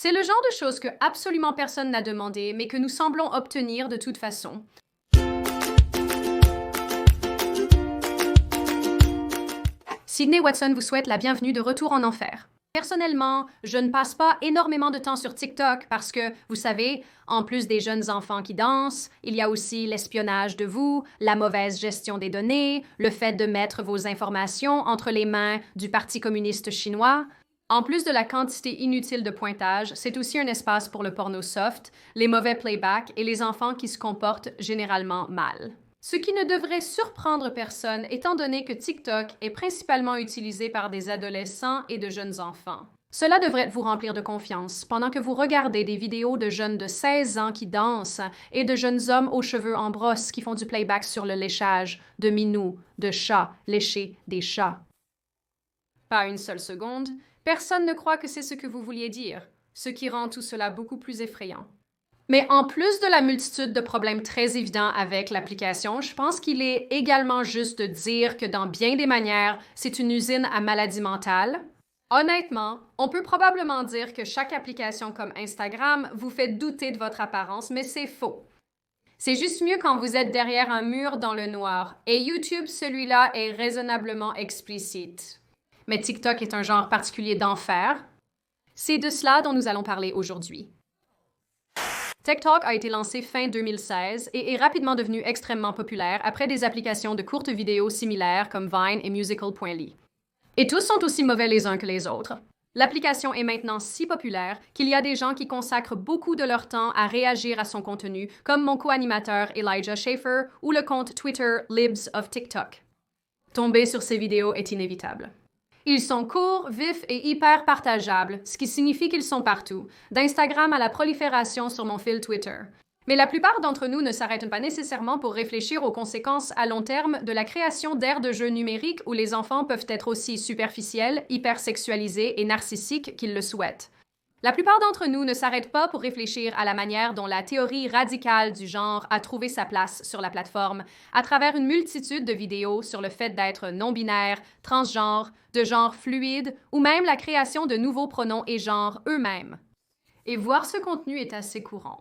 C'est le genre de choses que absolument personne n'a demandé, mais que nous semblons obtenir de toute façon. Sydney Watson vous souhaite la bienvenue de retour en enfer. Personnellement, je ne passe pas énormément de temps sur TikTok parce que, vous savez, en plus des jeunes enfants qui dansent, il y a aussi l'espionnage de vous, la mauvaise gestion des données, le fait de mettre vos informations entre les mains du Parti communiste chinois. En plus de la quantité inutile de pointage, c'est aussi un espace pour le porno soft, les mauvais playbacks et les enfants qui se comportent généralement mal. Ce qui ne devrait surprendre personne étant donné que TikTok est principalement utilisé par des adolescents et de jeunes enfants. Cela devrait vous remplir de confiance pendant que vous regardez des vidéos de jeunes de 16 ans qui dansent et de jeunes hommes aux cheveux en brosse qui font du playback sur le léchage de minous, de chats, lécher des chats. Pas une seule seconde, personne ne croit que c'est ce que vous vouliez dire, ce qui rend tout cela beaucoup plus effrayant. Mais en plus de la multitude de problèmes très évidents avec l'application, je pense qu'il est également juste de dire que dans bien des manières, c'est une usine à maladies mentales. Honnêtement, on peut probablement dire que chaque application comme Instagram vous fait douter de votre apparence, mais c'est faux. C'est juste mieux quand vous êtes derrière un mur dans le noir, et YouTube, celui-là, est raisonnablement explicite. Mais TikTok est un genre particulier d'enfer. C'est de cela dont nous allons parler aujourd'hui. TikTok a été lancé fin 2016 et est rapidement devenu extrêmement populaire après des applications de courtes vidéos similaires comme Vine et Musical.ly. Et tous sont aussi mauvais les uns que les autres. L'application est maintenant si populaire qu'il y a des gens qui consacrent beaucoup de leur temps à réagir à son contenu, comme mon co-animateur Elijah Schaefer ou le compte Twitter Libs of TikTok. Tomber sur ces vidéos est inévitable. Ils sont courts, vifs et hyper partageables, ce qui signifie qu'ils sont partout, d'Instagram à la prolifération sur mon fil Twitter. Mais la plupart d'entre nous ne s'arrêtent pas nécessairement pour réfléchir aux conséquences à long terme de la création d'ères de jeux numériques où les enfants peuvent être aussi superficiels, hypersexualisés et narcissiques qu'ils le souhaitent. La plupart d'entre nous ne s'arrêtent pas pour réfléchir à la manière dont la théorie radicale du genre a trouvé sa place sur la plateforme, à travers une multitude de vidéos sur le fait d'être non-binaire, transgenre, de genre fluide, ou même la création de nouveaux pronoms et genres eux-mêmes. Et voir ce contenu est assez courant.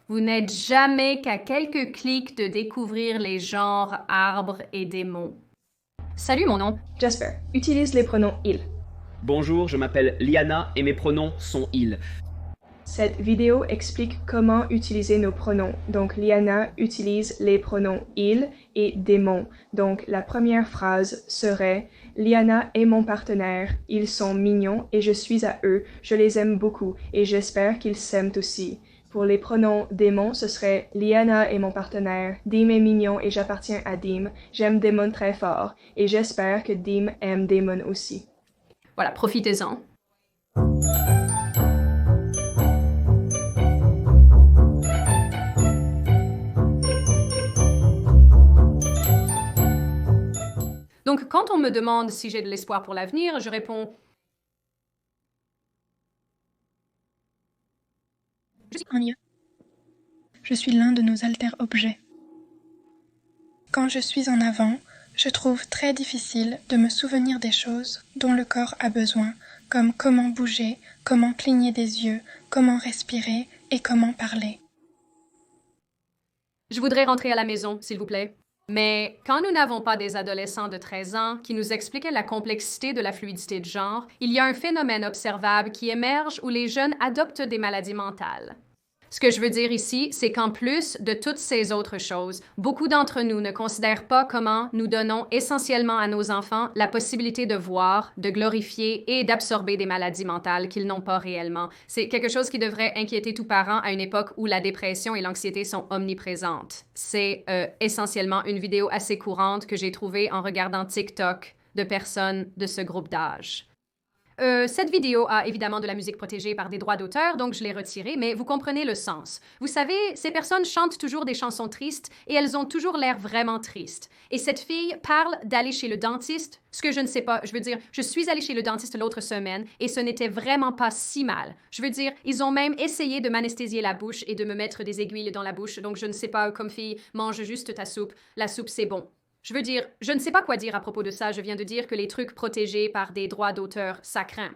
Vous n'êtes jamais qu'à quelques clics de découvrir les genres, arbres et démons. Salut, mon nom. Jasper, utilise les pronoms il. Bonjour, je m'appelle Liana et mes pronoms sont il. Cette vidéo explique comment utiliser nos pronoms. Donc, Liana utilise les pronoms il et démon. Donc, la première phrase serait « Liana est mon partenaire, ils sont mignons et je suis à eux, je les aime beaucoup et j'espère qu'ils s'aiment aussi. » Pour les pronoms démon, ce serait « Liana est mon partenaire, Dim est mignon et j'appartiens à Dim, j'aime Damon très fort et j'espère que Dim aime Damon aussi. » Voilà, profitez-en. Donc, quand on me demande si j'ai de l'espoir pour l'avenir, je réponds Je suis Anya. Je suis l'un de nos alter-objets. Quand je suis en avant, je trouve très difficile de me souvenir des choses dont le corps a besoin, comme comment bouger, comment cligner des yeux, comment respirer et comment parler. Je voudrais rentrer à la maison, s'il vous plaît. Mais quand nous n'avons pas des adolescents de 13 ans qui nous expliquaient la complexité de la fluidité de genre, il y a un phénomène observable qui émerge où les jeunes adoptent des maladies mentales. Ce que je veux dire ici, c'est qu'en plus de toutes ces autres choses, beaucoup d'entre nous ne considèrent pas comment nous donnons essentiellement à nos enfants la possibilité de voir, de glorifier et d'absorber des maladies mentales qu'ils n'ont pas réellement. C'est quelque chose qui devrait inquiéter tout parent à une époque où la dépression et l'anxiété sont omniprésentes. C'est essentiellement une vidéo assez courante que j'ai trouvée en regardant TikTok de personnes de ce groupe d'âge. Cette vidéo a évidemment de la musique protégée par des droits d'auteur, donc je l'ai retirée, mais vous comprenez le sens. Vous savez, ces personnes chantent toujours des chansons tristes et elles ont toujours l'air vraiment tristes. Et cette fille parle d'aller chez le dentiste, ce que je ne sais pas. Je veux dire, je suis allée chez le dentiste l'autre semaine et ce n'était vraiment pas si mal. Je veux dire, ils ont même essayé de m'anesthésier la bouche et de me mettre des aiguilles dans la bouche, donc je ne sais pas, comme fille, mange juste ta soupe. La soupe, c'est bon. Je veux dire, je ne sais pas quoi dire à propos de ça. Je viens de dire que les trucs protégés par des droits d'auteur, ça craint.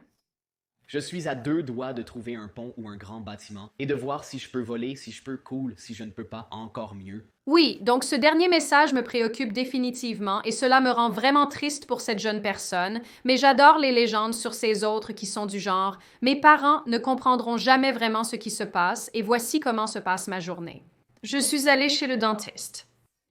Je suis à 2 doigts de trouver un pont ou un grand bâtiment et de voir si je peux voler, si je peux cool, si je ne peux pas, encore mieux. Oui, donc ce dernier message me préoccupe définitivement et cela me rend vraiment triste pour cette jeune personne, mais j'adore les légendes sur ces autres qui sont du genre « Mes parents ne comprendront jamais vraiment ce qui se passe et voici comment se passe ma journée. Je suis allée chez le dentiste. »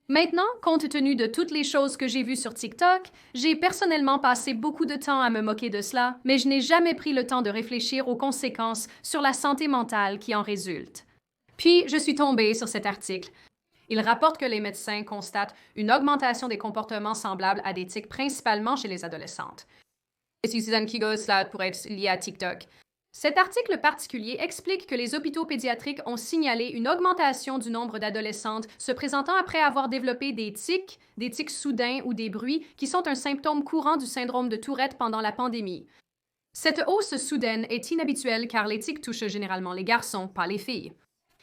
Maintenant, compte tenu de toutes les choses que j'ai vues sur TikTok, j'ai personnellement passé beaucoup de temps à me moquer de cela, mais je n'ai jamais pris le temps de réfléchir aux conséquences sur la santé mentale qui en résultent. Puis, je suis tombée sur cet article. Il rapporte que les médecins constatent une augmentation des comportements semblables à des tics principalement chez les adolescentes. Et si cela pourrait être lié à TikTok. Cet article particulier explique que les hôpitaux pédiatriques ont signalé une augmentation du nombre d'adolescentes se présentant après avoir développé des tics soudains ou des bruits qui sont un symptôme courant du syndrome de Tourette pendant la pandémie. Cette hausse soudaine est inhabituelle car les tics touchent généralement les garçons, pas les filles.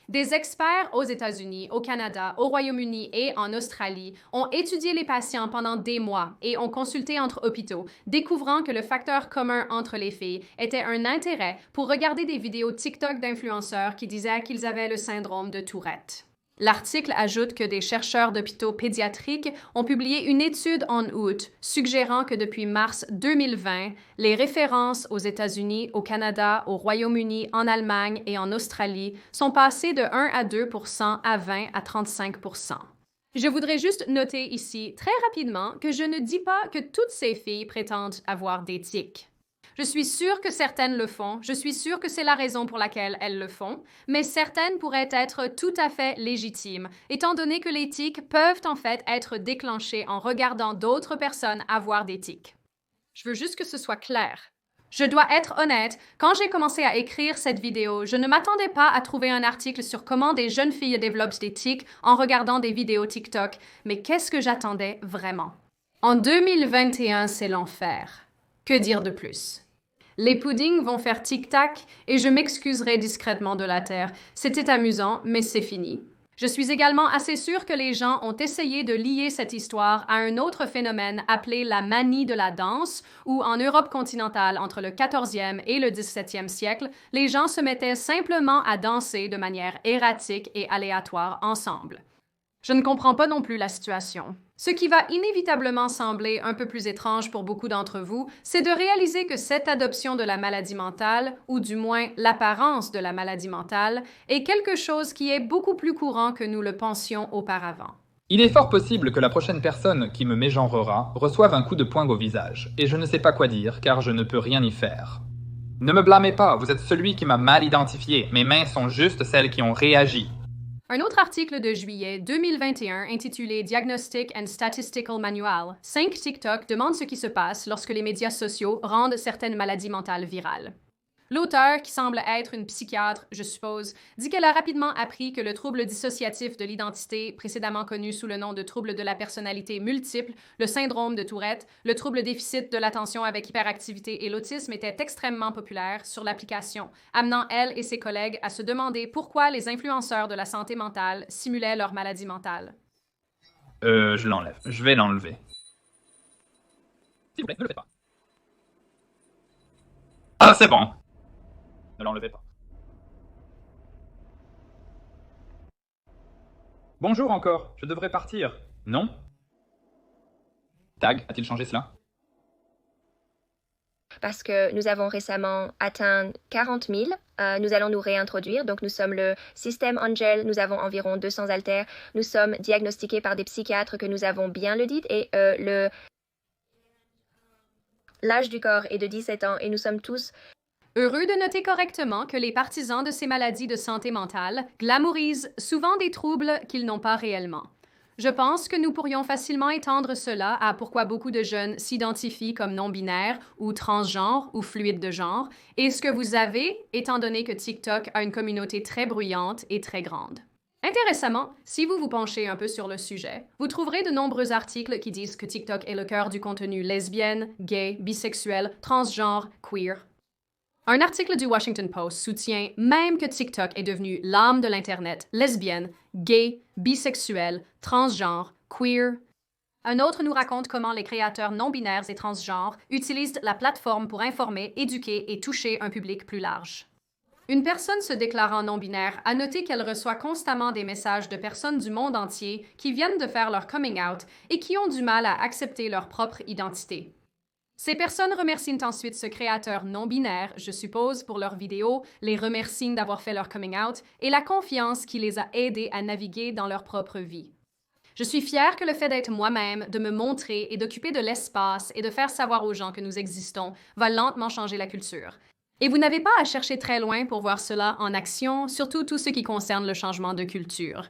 Des experts aux États-Unis, au Canada, au Royaume-Uni et en Australie ont étudié les patients pendant des mois et ont consulté entre hôpitaux, découvrant que le facteur commun entre les filles était un intérêt pour regarder des vidéos TikTok d'influenceurs qui disaient qu'ils avaient le syndrome de Tourette. L'article ajoute que des chercheurs d'hôpitaux pédiatriques ont publié une étude en août suggérant que depuis mars 2020, les références aux États-Unis, au Canada, au Royaume-Uni, en Allemagne et en Australie sont passées de 1 à 2 à 20 à 35 Je voudrais juste noter ici, très rapidement, que je ne dis pas que toutes ces filles prétendent avoir des tics. Je suis sûre que certaines le font, je suis sûre que c'est la raison pour laquelle elles le font, mais certaines pourraient être tout à fait légitimes, étant donné que les tics peuvent en fait être déclenchés en regardant d'autres personnes avoir des tics. Je veux juste que ce soit clair. Je dois être honnête, quand j'ai commencé à écrire cette vidéo, je ne m'attendais pas à trouver un article sur comment des jeunes filles développent des tics en regardant des vidéos TikTok, mais qu'est-ce que j'attendais vraiment? En 2021, c'est l'enfer. Que dire de plus? Les puddings vont faire tic-tac et je m'excuserai discrètement de la terre. C'était amusant, mais c'est fini. Je suis également assez sûre que les gens ont essayé de lier cette histoire à un autre phénomène appelé la manie de la danse, où en Europe continentale, entre le 14e et le 17e siècle, les gens se mettaient simplement à danser de manière erratique et aléatoire ensemble. Je ne comprends pas non plus la situation. Ce qui va inévitablement sembler un peu plus étrange pour beaucoup d'entre vous, c'est de réaliser que cette adoption de la maladie mentale, ou du moins l'apparence de la maladie mentale, est quelque chose qui est beaucoup plus courant que nous le pensions auparavant. Il est fort possible que la prochaine personne qui me mégenrera reçoive un coup de poing au visage, et je ne sais pas quoi dire car je ne peux rien y faire. Ne me blâmez pas, vous êtes celui qui m'a mal identifié, mes mains sont juste celles qui ont réagi. Un autre article de juillet 2021 intitulé Diagnostic and Statistical Manual, 5 TikTok demandent ce qui se passe lorsque les médias sociaux rendent certaines maladies mentales virales. L'auteur, qui semble être une psychiatre, je suppose, dit qu'elle a rapidement appris que le trouble dissociatif de l'identité, précédemment connu sous le nom de trouble de la personnalité multiple, le syndrome de Tourette, le trouble déficit de l'attention avec hyperactivité et l'autisme étaient extrêmement populaires sur l'application, amenant elle et ses collègues à se demander pourquoi les influenceurs de la santé mentale simulaient leur maladie mentale. Je l'enlève. Je vais l'enlever. S'il vous plaît, ne le faites pas. Ah, c'est bon. Ne l'enlevez pas. Bonjour encore, je devrais partir. Non? Tag, a-t-il changé cela? Parce que nous avons récemment atteint 40 000. Nous allons nous réintroduire. Donc, nous sommes le système Angel. Nous avons environ 200 haltères. Nous sommes diagnostiqués par des psychiatres que nous avons bien le dit. Et l'âge du corps est de 17 ans et nous sommes tous... Heureux de noter correctement que les partisans de ces maladies de santé mentale glamourisent souvent des troubles qu'ils n'ont pas réellement. Je pense que nous pourrions facilement étendre cela à pourquoi beaucoup de jeunes s'identifient comme non-binaires ou transgenres ou fluides de genre, et ce que vous avez, étant donné que TikTok a une communauté très bruyante et très grande. Intéressamment, si vous vous penchez un peu sur le sujet, vous trouverez de nombreux articles qui disent que TikTok est le cœur du contenu lesbienne, gay, bisexuel, transgenre, queer. Un article du Washington Post soutient même que TikTok est devenu l'âme de l'Internet, lesbienne, gay, bisexuelle, transgenre, queer. Un autre nous raconte comment les créateurs non-binaires et transgenres utilisent la plateforme pour informer, éduquer et toucher un public plus large. Une personne se déclarant non-binaire a noté qu'elle reçoit constamment des messages de personnes du monde entier qui viennent de faire leur coming out et qui ont du mal à accepter leur propre identité. Ces personnes remercient ensuite ce créateur non-binaire, je suppose, pour leurs vidéos, les remercient d'avoir fait leur coming out et la confiance qui les a aidés à naviguer dans leur propre vie. Je suis fière que le fait d'être moi-même, de me montrer et d'occuper de l'espace et de faire savoir aux gens que nous existons va lentement changer la culture. Et vous n'avez pas à chercher très loin pour voir cela en action, surtout tout ce qui concerne le changement de culture.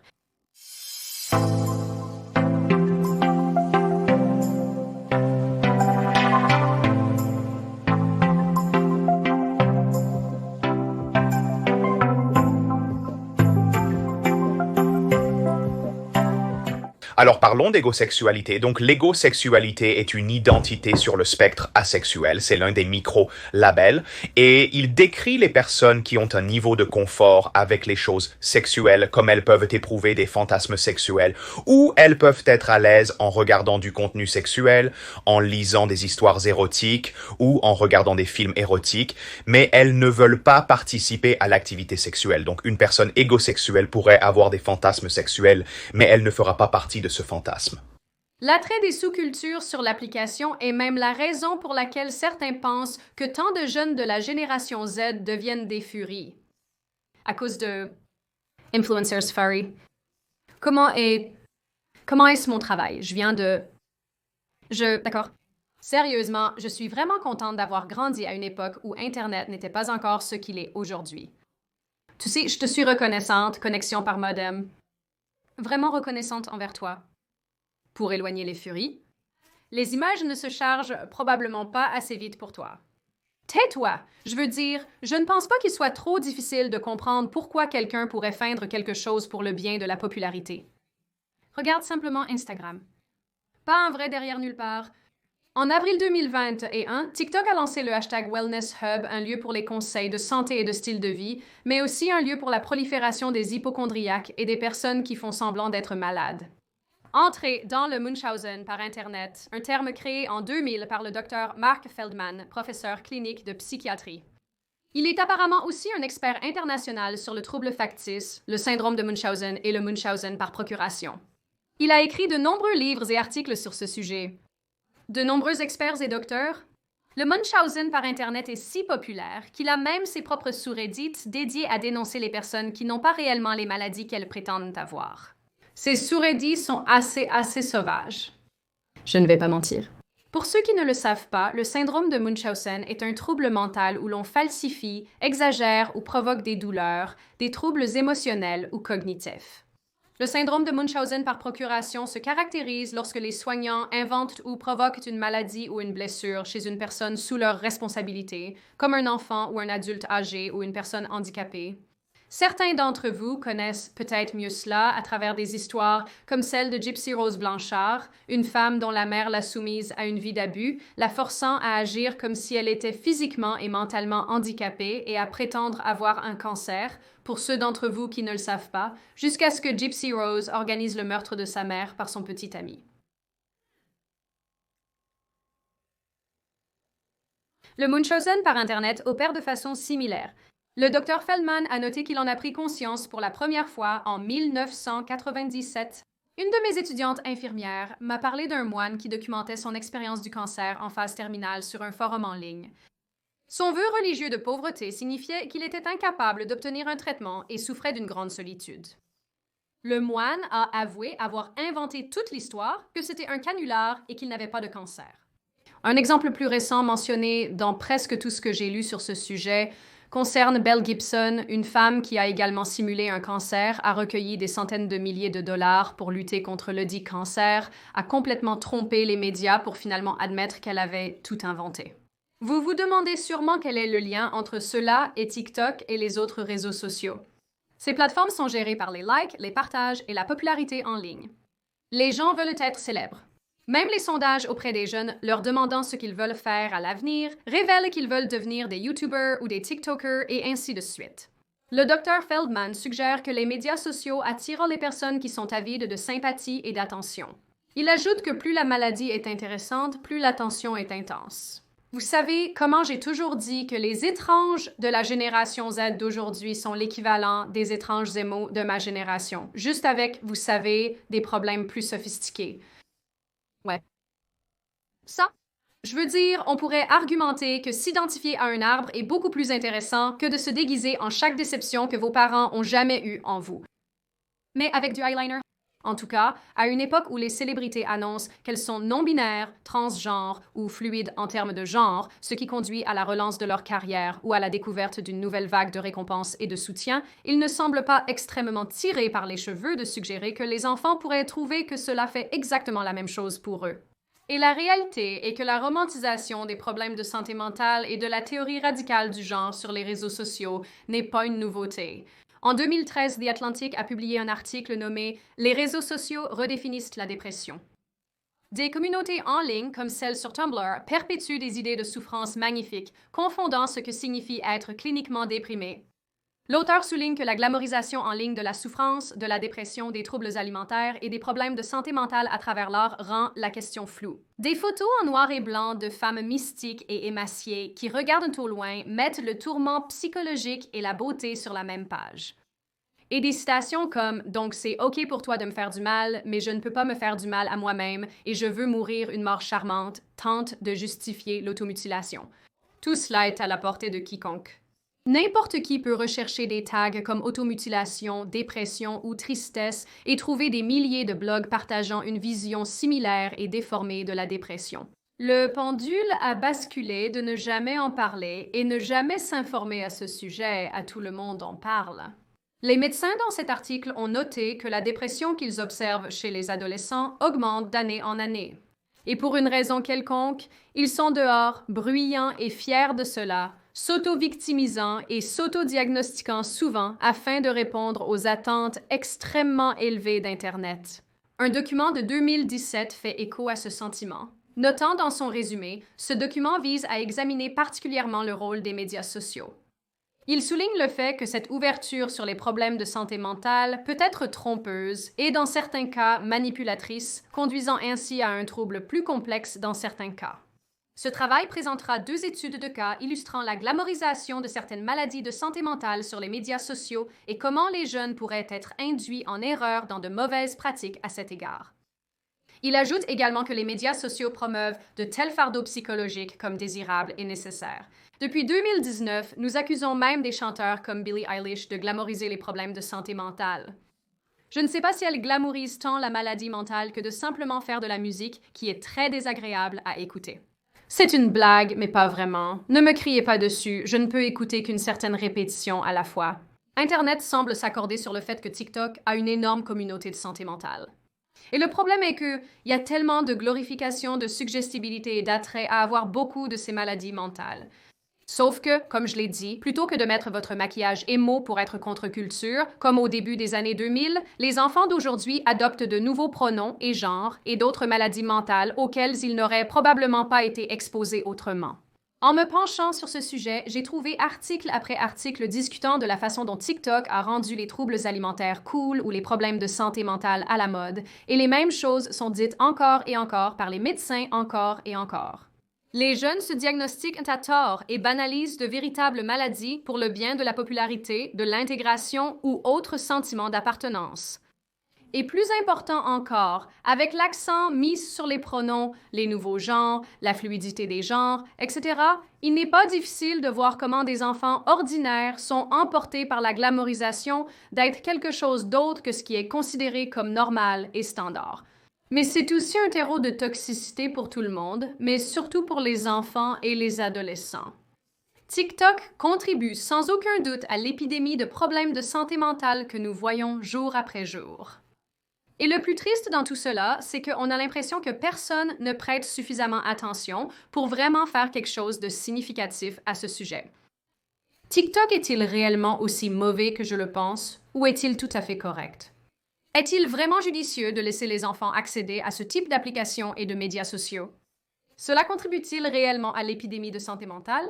Alors parlons d'égosexualité. Donc l'égosexualité est une identité sur le spectre asexuel, c'est l'un des micro-labels, et il décrit les personnes qui ont un niveau de confort avec les choses sexuelles, comme elles peuvent éprouver des fantasmes sexuels, ou elles peuvent être à l'aise en regardant du contenu sexuel, en lisant des histoires érotiques, ou en regardant des films érotiques, mais elles ne veulent pas participer à l'activité sexuelle. Donc une personne égosexuelle pourrait avoir des fantasmes sexuels, mais elle ne fera pas partie de ce fantasme. L'attrait des sous-cultures sur l'application est même la raison pour laquelle certains pensent que tant de jeunes de la génération Z deviennent des furies. À cause de influencers furry. Comment est-ce mon travail? D'accord. Sérieusement, je suis vraiment contente d'avoir grandi à une époque où Internet n'était pas encore ce qu'il est aujourd'hui. Tu sais, je te suis reconnaissante, connexion par modem. Vraiment reconnaissante envers toi. Pour éloigner les furies, les images ne se chargent probablement pas assez vite pour toi. Tais-toi! Je veux dire, je ne pense pas qu'il soit trop difficile de comprendre pourquoi quelqu'un pourrait feindre quelque chose pour le bien de la popularité. Regarde simplement Instagram. Pas un vrai derrière nulle part. En avril 2021, TikTok a lancé le hashtag Wellness Hub, un lieu pour les conseils de santé et de style de vie, mais aussi un lieu pour la prolifération des hypocondriaques et des personnes qui font semblant d'être malades. Entrez dans le Munchausen par Internet, un terme créé en 2000 par le Dr Mark Feldman, professeur clinique de psychiatrie. Il est apparemment aussi un expert international sur le trouble factice, le syndrome de Munchausen et le Munchausen par procuration. Il a écrit de nombreux livres et articles sur ce sujet. De nombreux experts et docteurs. Le Munchausen par Internet est si populaire qu'il a même ses propres sous-reddits dédiés à dénoncer les personnes qui n'ont pas réellement les maladies qu'elles prétendent avoir. Ces sous-reddits sont assez sauvages. Je ne vais pas mentir. Pour ceux qui ne le savent pas, le syndrome de Munchausen est un trouble mental où l'on falsifie, exagère ou provoque des douleurs, des troubles émotionnels ou cognitifs. Le syndrome de Munchausen par procuration se caractérise lorsque les soignants inventent ou provoquent une maladie ou une blessure chez une personne sous leur responsabilité, comme un enfant ou un adulte âgé ou une personne handicapée. Certains d'entre vous connaissent peut-être mieux cela à travers des histoires comme celle de Gypsy Rose Blanchard, une femme dont la mère l'a soumise à une vie d'abus, la forçant à agir comme si elle était physiquement et mentalement handicapée et à prétendre avoir un cancer, pour ceux d'entre vous qui ne le savent pas, jusqu'à ce que Gypsy Rose organise le meurtre de sa mère par son petit ami. Le Munchausen par Internet opère de façon similaire. Le Dr Feldman a noté qu'il en a pris conscience pour la première fois en 1997. Une de mes étudiantes infirmières m'a parlé d'un moine qui documentait son expérience du cancer en phase terminale sur un forum en ligne. Son vœu religieux de pauvreté signifiait qu'il était incapable d'obtenir un traitement et souffrait d'une grande solitude. Le moine a avoué avoir inventé toute l'histoire, que c'était un canular et qu'il n'avait pas de cancer. Un exemple plus récent mentionné dans presque tout ce que j'ai lu sur ce sujet concerne Belle Gibson, une femme qui a également simulé un cancer, a recueilli des centaines de milliers de dollars pour lutter contre le dit cancer, a complètement trompé les médias pour finalement admettre qu'elle avait tout inventé. Vous vous demandez sûrement quel est le lien entre cela et TikTok et les autres réseaux sociaux. Ces plateformes sont gérées par les likes, les partages et la popularité en ligne. Les gens veulent être célèbres. Même les sondages auprès des jeunes leur demandant ce qu'ils veulent faire à l'avenir révèlent qu'ils veulent devenir des YouTubers ou des TikTokers et ainsi de suite. Le Dr Feldman suggère que les médias sociaux attirent les personnes qui sont avides de sympathie et d'attention. Il ajoute que plus la maladie est intéressante, plus l'attention est intense. Vous savez, comment j'ai toujours dit que les étranges de la génération Z d'aujourd'hui sont l'équivalent des étranges émos de ma génération, juste avec, vous savez, des problèmes plus sophistiqués. Ouais. Ça, je veux dire, on pourrait argumenter que s'identifier à un arbre est beaucoup plus intéressant que de se déguiser en chaque déception que vos parents ont jamais eue en vous. Mais avec du eyeliner. En tout cas, à une époque où les célébrités annoncent qu'elles sont non-binaires, transgenres ou fluides en termes de genre, ce qui conduit à la relance de leur carrière ou à la découverte d'une nouvelle vague de récompenses et de soutien, il ne semble pas extrêmement tiré par les cheveux de suggérer que les enfants pourraient trouver que cela fait exactement la même chose pour eux. Et la réalité est que la romantisation des problèmes de santé mentale et de la théorie radicale du genre sur les réseaux sociaux n'est pas une nouveauté. En 2013, The Atlantic a publié un article nommé « Les réseaux sociaux redéfinissent la dépression ». Des communautés en ligne, comme celle sur Tumblr, perpétuent des idées de souffrance magnifiques, confondant ce que signifie être cliniquement déprimé. L'auteur souligne que la glamorisation en ligne de la souffrance, de la dépression, des troubles alimentaires et des problèmes de santé mentale à travers l'art rend la question floue. Des photos en noir et blanc de femmes mystiques et émaciées qui regardent au loin mettent le tourment psychologique et la beauté sur la même page. Et des citations comme « Donc c'est OK pour toi de me faire du mal, mais je ne peux pas me faire du mal à moi-même et je veux mourir une mort charmante » tentent de justifier l'automutilation. Tout cela est à la portée de quiconque. N'importe qui peut rechercher des tags comme automutilation, dépression ou tristesse et trouver des milliers de blogs partageant une vision similaire et déformée de la dépression. Le pendule a basculé de ne jamais en parler et ne jamais s'informer à ce sujet, à tout le monde en parle. Les médecins dans cet article ont noté que la dépression qu'ils observent chez les adolescents augmente d'année en année. Et pour une raison quelconque, ils sont dehors, bruyants et fiers de cela, s'auto-victimisant et s'auto-diagnostiquant souvent afin de répondre aux attentes extrêmement élevées d'Internet. Un document de 2017 fait écho à ce sentiment. Notant dans son résumé, ce document vise à examiner particulièrement le rôle des médias sociaux. Il souligne le fait que cette ouverture sur les problèmes de santé mentale peut être trompeuse et, dans certains cas, manipulatrice, conduisant ainsi à un trouble plus complexe dans certains cas. Ce travail présentera 2 études de cas illustrant la glamorisation de certaines maladies de santé mentale sur les médias sociaux et comment les jeunes pourraient être induits en erreur dans de mauvaises pratiques à cet égard. Il ajoute également que les médias sociaux promeuvent de tels fardeaux psychologiques comme désirables et nécessaires. Depuis 2019, nous accusons même des chanteurs comme Billie Eilish de glamouriser les problèmes de santé mentale. Je ne sais pas si elle glamourise tant la maladie mentale que de simplement faire de la musique qui est très désagréable à écouter. C'est une blague, mais pas vraiment. Ne me criez pas dessus, je ne peux écouter qu'une certaine répétition à la fois. Internet semble s'accorder sur le fait que TikTok a une énorme communauté de santé mentale. Et le problème est qu'il y a tellement de glorification, de suggestibilité et d'attrait à avoir beaucoup de ces maladies mentales. Sauf que, comme je l'ai dit, plutôt que de mettre votre maquillage émo pour être contre-culture, comme au début des années 2000, les enfants d'aujourd'hui adoptent de nouveaux pronoms et genres et d'autres maladies mentales auxquelles ils n'auraient probablement pas été exposés autrement. En me penchant sur ce sujet, j'ai trouvé article après article discutant de la façon dont TikTok a rendu les troubles alimentaires cool ou les problèmes de santé mentale à la mode, et les mêmes choses sont dites encore et encore par les médecins encore et encore. Les jeunes se diagnostiquent à tort et banalisent de véritables maladies pour le bien de la popularité, de l'intégration ou autres sentiments d'appartenance. Et plus important encore, avec l'accent mis sur les pronoms, les nouveaux genres, la fluidité des genres, etc., il n'est pas difficile de voir comment des enfants ordinaires sont emportés par la glamorisation d'être quelque chose d'autre que ce qui est considéré comme normal et standard. Mais c'est aussi un terreau de toxicité pour tout le monde, mais surtout pour les enfants et les adolescents. TikTok contribue sans aucun doute à l'épidémie de problèmes de santé mentale que nous voyons jour après jour. Et le plus triste dans tout cela, c'est qu'on a l'impression que personne ne prête suffisamment attention pour vraiment faire quelque chose de significatif à ce sujet. TikTok est-il réellement aussi mauvais que je le pense, ou est-il tout à fait correct? Est-il vraiment judicieux de laisser les enfants accéder à ce type d'applications et de médias sociaux? Cela contribue-t-il réellement à l'épidémie de santé mentale?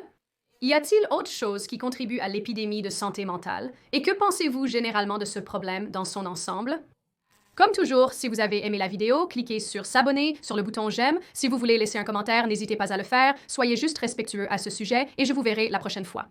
Y a-t-il autre chose qui contribue à l'épidémie de santé mentale? Et que pensez-vous généralement de ce problème dans son ensemble? Comme toujours, si vous avez aimé la vidéo, cliquez sur s'abonner, sur le bouton j'aime. Si vous voulez laisser un commentaire, n'hésitez pas à le faire. Soyez juste respectueux à ce sujet et je vous verrai la prochaine fois.